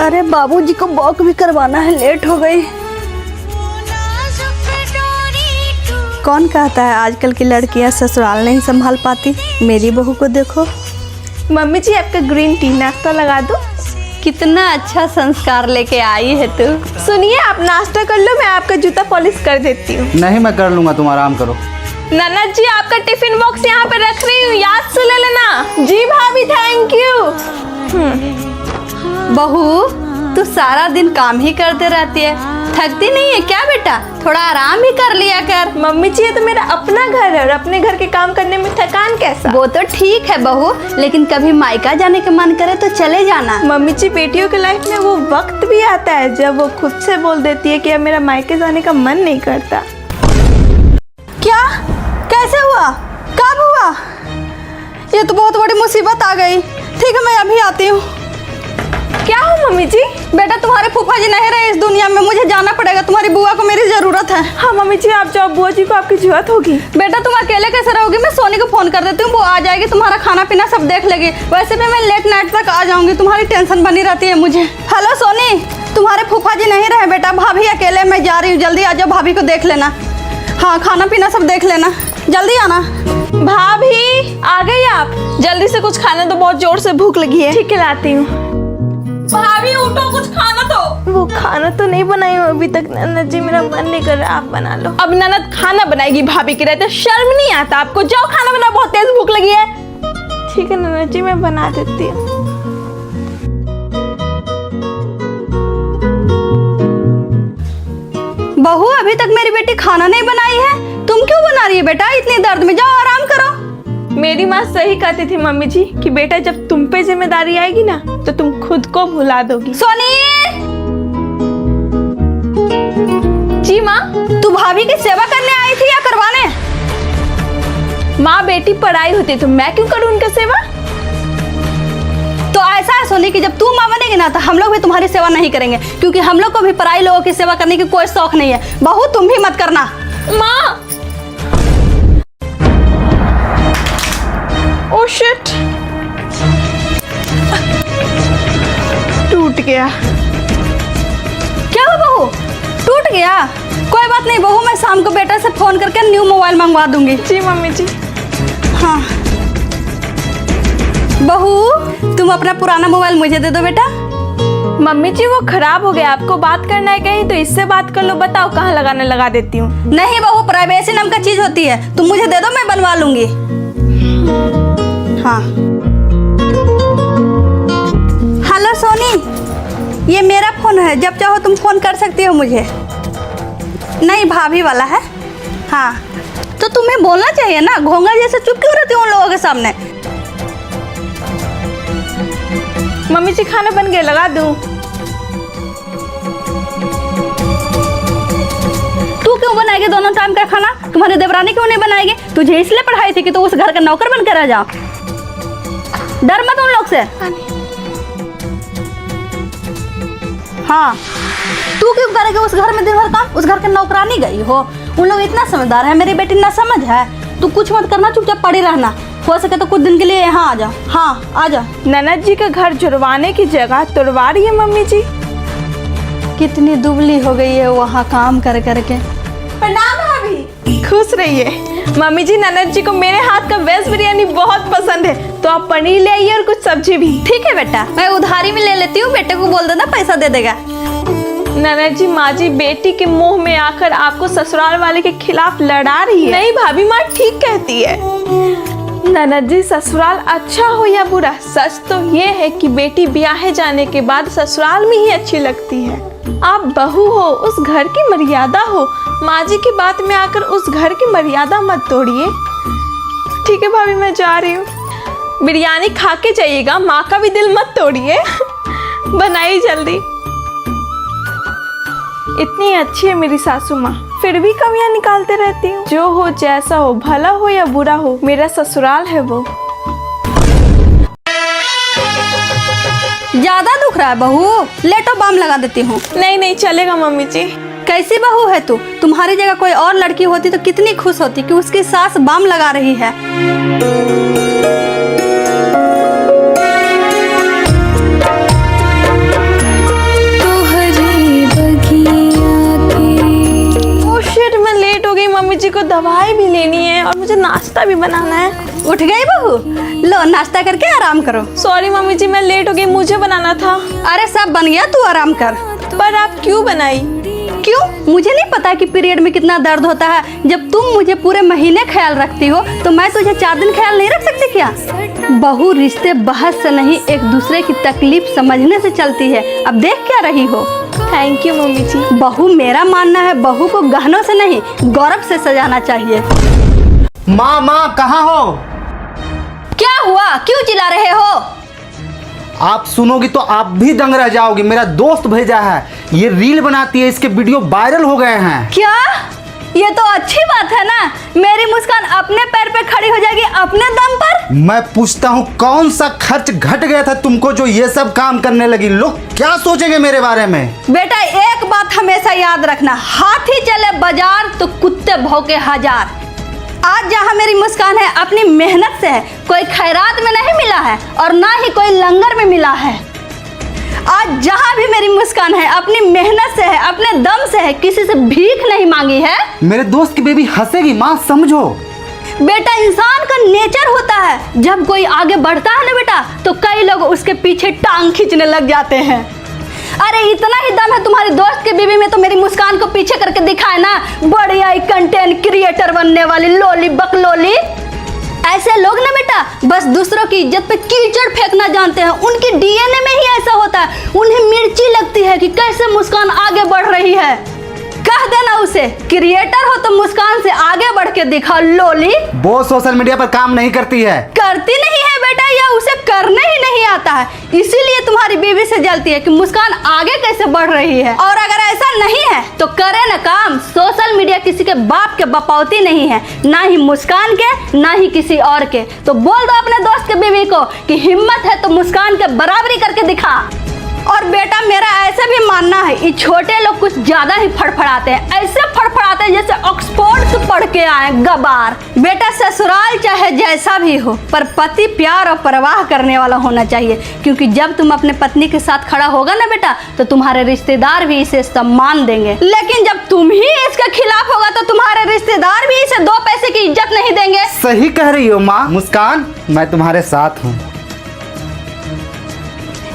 अरे बाबूजी को वॉक भी करवाना है, लेट हो गई। कौन कहता है आजकल की लड़कियां ससुराल नहीं संभाल पाती। मेरी बहू को देखो। मम्मी जी आपका ग्रीन टी नाश्ता लगा दो। कितना अच्छा संस्कार लेके आई है तू। सुनिए आप नाश्ता कर लो, मैं आपका जूता पॉलिश कर देती हूँ। नहीं मैं कर लूँगा, तुम आराम करो। ननद जी आपका टिफिन बॉक्स यहाँ पे रख रही हूँ, याद से ले लेना। जी भाभी थैंक यू। बहू तू सारा दिन काम ही करते रहती है, थकती नहीं है क्या बेटा? थोड़ा आराम ही कर लिया कर। मम्मी जी ये तो मेरा अपना घर है और अपने घर के काम करने में थकान कैसा? वो तो ठीक है बहू, लेकिन कभी मायका जाने का मन करे तो चले जाना। मम्मी जी बेटियों के लाइफ में वो वक्त भी आता है जब वो खुद से बोल देती है कि अब मेरा मायके जाने का मन नहीं करता। क्या? कैसे हुआ? कब हुआ? ये तो बहुत बड़ी मुसीबत आ गई। ठीक है मैं अभी आती हूँ। क्या हो मम्मी जी? बेटा तुम्हारे फूफा जी नहीं रहे इस दुनिया में, मुझे जाना पड़ेगा। तुम्हारी बुआ को मेरी जरूरत है। हाँ मम्मी जी आप जाओ, बुआ जी को आपकी जरूरत होगी। बेटा तुम अकेले कैसे रहोगी? मैं सोनी को फोन कर देती हूँ, वो आ जाएगी, तुम्हारा खाना पीना सब देख लेगी। वैसे भी मैं लेट नाइट तक आ जाऊंगी, तुम्हारी टेंशन बनी रहती है मुझे। हेलो सोनी, तुम्हारे फूफा जी नहीं रहे बेटा, भाभी अकेले, मैं जा रही हूँ, जल्दी आ जाओ, भाभी को देख लेना। हाँ खाना पीना सब देख लेना, जल्दी आना। भाभी आ गई आप? जल्दी से कुछ खाना तो, बहुत जोर से भूख लगी है। ठीक है लाती हूँ। भाभी उठो, कुछ खाना दो। वो खाना तो नहीं बनाई हूँ अभी तक ननद जी, मेरा मन नहीं कर रहा, आप बना लो। अब ननद खाना बनाएगी भाभी के रहते, शर्म नहीं आता आपको? जाओ खाना बनाओ, बहुत तेज भूख लगी है। ठीक है ननद जी मैं बना देती हूँ। बहू अभी तक मेरी बेटी खाना नहीं बनाई है, तुम क्यों बना रही है बेटा? इतनी दर्द में, जाओ आराम करो। मेरी माँ सही कहती थी मम्मी जी कि बेटा जब तुम पे जिम्मेदारी आएगी ना तो तुम खुद को भुला दोगी। सोनी! जी माँ। तू भाभी की सेवा करने आई थी या करवाने? माँ बेटी पढ़ाई होती तो मैं क्यों करूँ उनका सेवा? तो ऐसा है सोनी कि जब तू माँ बनेगी ना तो हम लोग भी तुम्हारी सेवा नहीं करेंगे, क्योंकि हम लोग को भी पराई लोगों की सेवा करने की कोई शौक नहीं है। बहू तुम भी मत करना। माँ ओह शिट, टूट गया। क्या हुआ बहू? टूट गया? कोई बात नहीं बहू, मैं शाम को बेटा से फोन करके न्यू मोबाइल मंगवा दूंगी। जी मम्मी जी। हाँ बहू तुम अपना पुराना मोबाइल मुझे दे दो बेटा। मम्मी जी वो खराब हो गया, आपको बात करना है कहीं तो इससे बात कर लो, बताओ कहाँ लगाने लगा देती हूँ। नहीं बहू, प्राइवेसी नाम का चीज होती है, तुम मुझे दे दो, मैं बनवा लूंगी। हाँ हेलो सोनी, ये मेरा फोन है, जब चाहो तुम फोन कर सकती हो मुझे। नहीं भाभी वाला है। हाँ तो तुम्हें बोलना चाहिए ना, घोंघा जैसे चुप क्यों रहती हो उन लोगों के सामने? मम्मी जी खाना बन गया, लगा दूं? तू क्यों बनाएगी दोनों टाइम का खाना? तुम्हारी देवरानी क्यों नहीं बनाएगी? तुझे इसलिए पढ़ाई थी कि तू उस घर का नौकर बन कर रह जा। डर मत उन लोग से। हाँ तू क्यों करेगी उस घर में दिन भर काम? उस घर के नौकरानी गई हो? उन लोग इतना समझदार है, मेरी बेटी ना समझ है। तू कुछ मत करना, चुपचाप पड़ी रहना, हो सके तो कुछ दिन के लिए यहाँ आ जा। हाँ आ जा। ननद जी का घर जुड़वाने की जगह तुड़वा रही है मम्मी जी। कितनी दुबली हो गई है वहाँ काम कर करके। प्रणाम भाभी। खुश रहिए। मम्मी जी ननद जी को मेरे हाथ का वेज बिरयानी बहुत पसंद है, तो आप पनीर ले आइए और कुछ सब्जी भी। ठीक है बेटा, मैं उधारी में ले लेती हूँ, बेटे को बोल देना पैसा दे देगा। ननद जी माँ जी बेटी के मुंह में आकर आपको ससुराल वाले के खिलाफ लड़ा रही है। नहीं भाभी माँ ठीक कहती है। ननद जी ससुराल अच्छा हो या बुरा, सच तो ये है कि बेटी ब्याहे जाने के बाद ससुराल में ही अच्छी लगती है। आप बहू हो, उस घर की मर्यादा हो, माँ जी की बात में आकर उस घर की मर्यादा मत तोड़िए। ठीक है भाभी मैं जा रही हूँ, बिरयानी खा के जाइएगा, माँ का भी दिल मत तोड़िए। बनाइए जल्दी। इतनी अच्छी है मेरी सासू माँ, फिर भी कमियां निकालते रहती हूँ। जो हो जैसा हो, भला हो या बुरा हो, मेरा ससुराल है वो। ज्यादा दुख रहा है बहू, लेटो बाम लगा देती हूँ। नहीं नहीं चलेगा मम्मी जी। कैसी बहू है तू? तुम्हारी जगह कोई और लड़की होती तो कितनी खुश होती कि उसकी सास बाम लगा रही है। जी को दवाई भी लेनी है और मुझे नाश्ता भी बनाना है। उठ गई बहू? लो नाश्ता करके आराम करो। सॉरी मम्मी जी, मैं लेट हो गई, मुझे बनाना था। अरे सब बन गया, तू आराम कर। पर आप क्यों बनाई? क्यों? मुझे नहीं पता कि पीरियड में कितना दर्द होता है। जब तुम मुझे पूरे महीने ख्याल रखती हो तो मैं तुझे 4 दिन ख्याल नहीं रख सकती क्या? बहू रिश्ते बहस से नहीं, एक दूसरे की तकलीफ समझने से चलती है। अब देख क्या रही हो। थैंक यू मम्मी जी। बहू, मेरा मानना है बहू को गहनों से नहीं गौरव से सजाना चाहिए। माँ माँ कहाँ हो? क्या हुआ? क्यों चिल्ला रहे हो? आप सुनोगी तो आप भी दंग रह जाओगी। मेरा दोस्त भेजा है, ये रील बनाती है, इसके वीडियो वायरल हो गए हैं। क्या? ये तो अच्छी बात है ना। मेरी मुस्कान अपने पैर पे खड़ी हो जाएगी अपने दम पर। मैं पूछता हूँ कौन सा खर्च घट गया था तुमको जो ये सब काम करने लगी? लोग क्या सोचेंगे मेरे बारे में? बेटा एक बात हमेशा याद रखना, हाथी चले बाजार तो कुत्ते भौंके हजार। आज जहाँ मेरी मुस्कान है अपनी मेहनत से है, कोई खैरात में नहीं मिला है और ना ही कोई लंगर में मिला है। आज जहाँ भी मेरी मुस्कान है अपनी मेहनत से है, अपने दम से है, किसी से भीख नहीं मांगी है। मेरे दोस्त की बेबी हंसेगी माँ, समझो। बेटा इंसान का नेचर होता है, जब कोई आगे बढ़ता है ना बेटा तो कई लोग उसके पीछे टांग खींचने लग जाते हैं। अरे इतना ही दम है तुम्हारी दोस्त के बीवी में तो मेरी मुस्कान को पीछे करके दिखाए ना। बढ़िया कंटेंट क्रिएटर बनने वाली लोली बकलोली। ऐसे लोग ना बेटा बस दूसरों की इज्जत पे कीचड़ फेंकना जानते हैं। उनकी डीएनए में ही ऐसा होता है। उन्हें मिर्ची लगती है कि कैसे मुस्कान आगे बढ़ रही है। कह देना उसे, क्रिएटर हो तो मुस्कान से आगे बढ़ के दिखाओ लोली। वो सोशल मीडिया पर काम नहीं करती है। करती नहीं है बेटा, या उसे करने ही नहीं आता है, इसीलिए तुम्हारी बीवी से जलती है कि मुस्कान आगे कैसे बढ़ रही है। और अगर ऐसा नहीं है तो करे ना काम। सोशल मीडिया किसी के बाप के बपौती नहीं है, ना ही मुस्कान के ना ही किसी और के। तो बोल दो अपने दोस्त के बीवी को कि हिम्मत है तो मुस्कान के बराबरी करके दिखा। और बेटा मेरा ऐसे भी मानना है ये छोटे लोग कुछ ज्यादा ही फड़फड़ाते हैं। ऐसे फड़फड़ाते हैं जैसे ऑक्सफोर्ड से पढ़ के आए गबार। बेटा ससुराल चाहे जैसा भी हो पर पति प्यार और परवाह करने वाला होना चाहिए, क्योंकि जब तुम अपने पत्नी के साथ खड़ा होगा ना बेटा तो तुम्हारे रिश्तेदार भी इसे सम्मान देंगे। लेकिन जब तुम ही इसके खिलाफ होगा तो तुम्हारे रिश्तेदार भी इसे 2 पैसे की इज्जत नहीं देंगे। सही कह रही हो माँ। मुस्कान, मैं तुम्हारे साथ हूँ।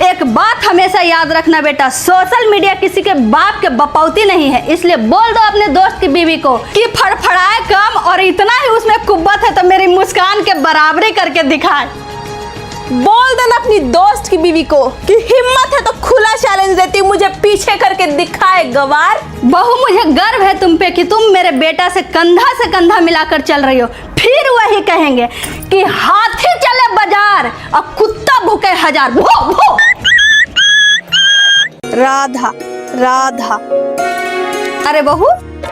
एक बात हमेशा याद रखना बेटा, सोशल मीडिया किसी के बाप के बपौती नहीं है। इसलिए बोल दो अपने दोस्त की बीवी को कि फड़फड़ाए कम और इतना ही उसमें कुव्वत है तो मेरी मुस्कान के बराबरी करके दिखाए। बोल देना अपनी दोस्त की बीवी को कि हिम्मत है तो खुला चैलेंज देती हूँ, मुझे पीछे करके दिखाए गवार। बहू मुझे गर्व है तुम पे कि तुम मेरे बेटा से कंधा मिलाकर चल रही हो। फिर वही कहेंगे कि हाथी चले बाजार और कुत्ता भूखे हजार। भो भो। राधा राधा। अरे बहू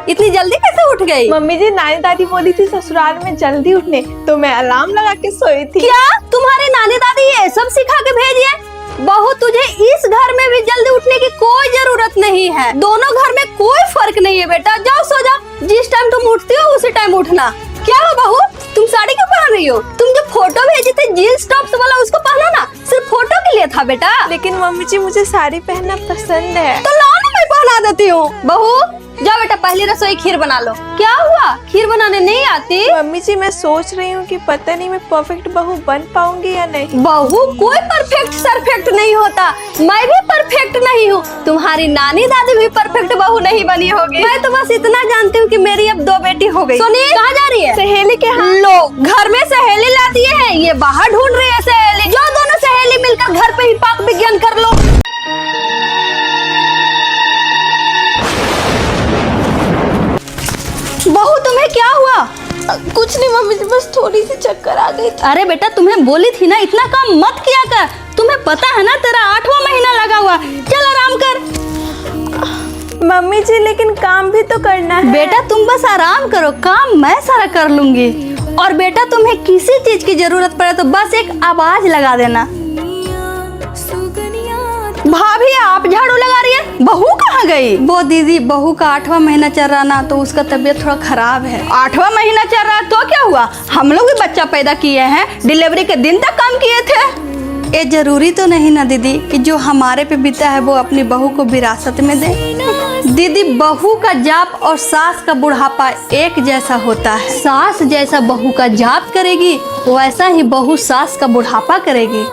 इतनी जल्दी कैसे उठ गई? मम्मी जी नानी दादी बोली थी ससुराल में जल्दी उठने, तो मैं अलार्म लगा के सोई थी। क्या तुम्हारी नानी दादी ये सब सिखा के भेजी है? बहू तुझे इस घर में भी जल्दी उठने की कोई जरूरत नहीं है। दोनों घर में कोई फर्क नहीं है बेटा। जाओ सो जाओ, जिस टाइम तुम उठती हो उसी टाइम उठना। क्या हो बहू तुम साड़ी क्यों पहन रही हो? तुम जो फोटो भेजे थे जीन्स टॉप्स वाला उसको पहनो ना, सिर्फ फोटो के लिए था बेटा। लेकिन मम्मी जी मुझे साड़ी पहनना पसंद है। तो लाओ ना मैं पहना देती हूँ। बहू जाओ बेटा पहली रसोई खीर बना लो। क्या हुआ खीर बनाने नहीं आती? मम्मी जी मैं सोच रही हूँ कि पता नहीं मैं परफेक्ट बहू बन पाऊंगी या नहीं। बहू कोई परफेक्ट सरफेक्ट नहीं होता। मैं भी परफेक्ट नहीं हूँ, तुम्हारी नानी दादी भी परफेक्ट बहू नहीं बनी होगी। मैं तो बस इतना जानती हूँ कि मेरी अब 2 बेटी हो गई। सोनी कहाँ जा रही है? सहेली के यहाँ। लो घर में सहेली लाती है, ये बाहर ढूंढ रही है सहेली। जो दोनों सहेली मिलकर घर पे ही पाक विज्ञान कर लो। बहू तुम्हें क्या हुआ? कुछ नहीं मम्मी जी, बस थोड़ी सी चक्कर आ गई। अरे बेटा तुम्हें बोली थी ना इतना काम मत किया कर। तुम्हें पता है ना तेरा 8वां महीना लगा हुआ। चल आराम कर। मम्मी जी लेकिन काम भी तो करना है। बेटा तुम बस आराम करो, काम मैं सारा कर लूंगी। और बेटा तुम्हें किसी चीज की जरूरत पड़े तो बस एक आवाज लगा देना। भाभी आप झाड़ू लगा रही है, बहू कहाँ गई? वो दीदी बहू का 8वां महीना चल रहा ना तो उसका तबीयत थोड़ा खराब है। 8वां महीना चल रहा तो क्या हुआ? हम लोग भी बच्चा पैदा किए हैं, डिलीवरी के दिन तक काम किए थे। ये जरूरी तो नहीं ना दीदी कि जो हमारे पे बीता है वो अपनी बहू को विरासत में दे। दीदी, बहू का जाप और सास का बुढ़ापा एक जैसा होता है। सास जैसा बहू का जाप करेगी वैसा ही बहू सास का बुढ़ापा करेगी।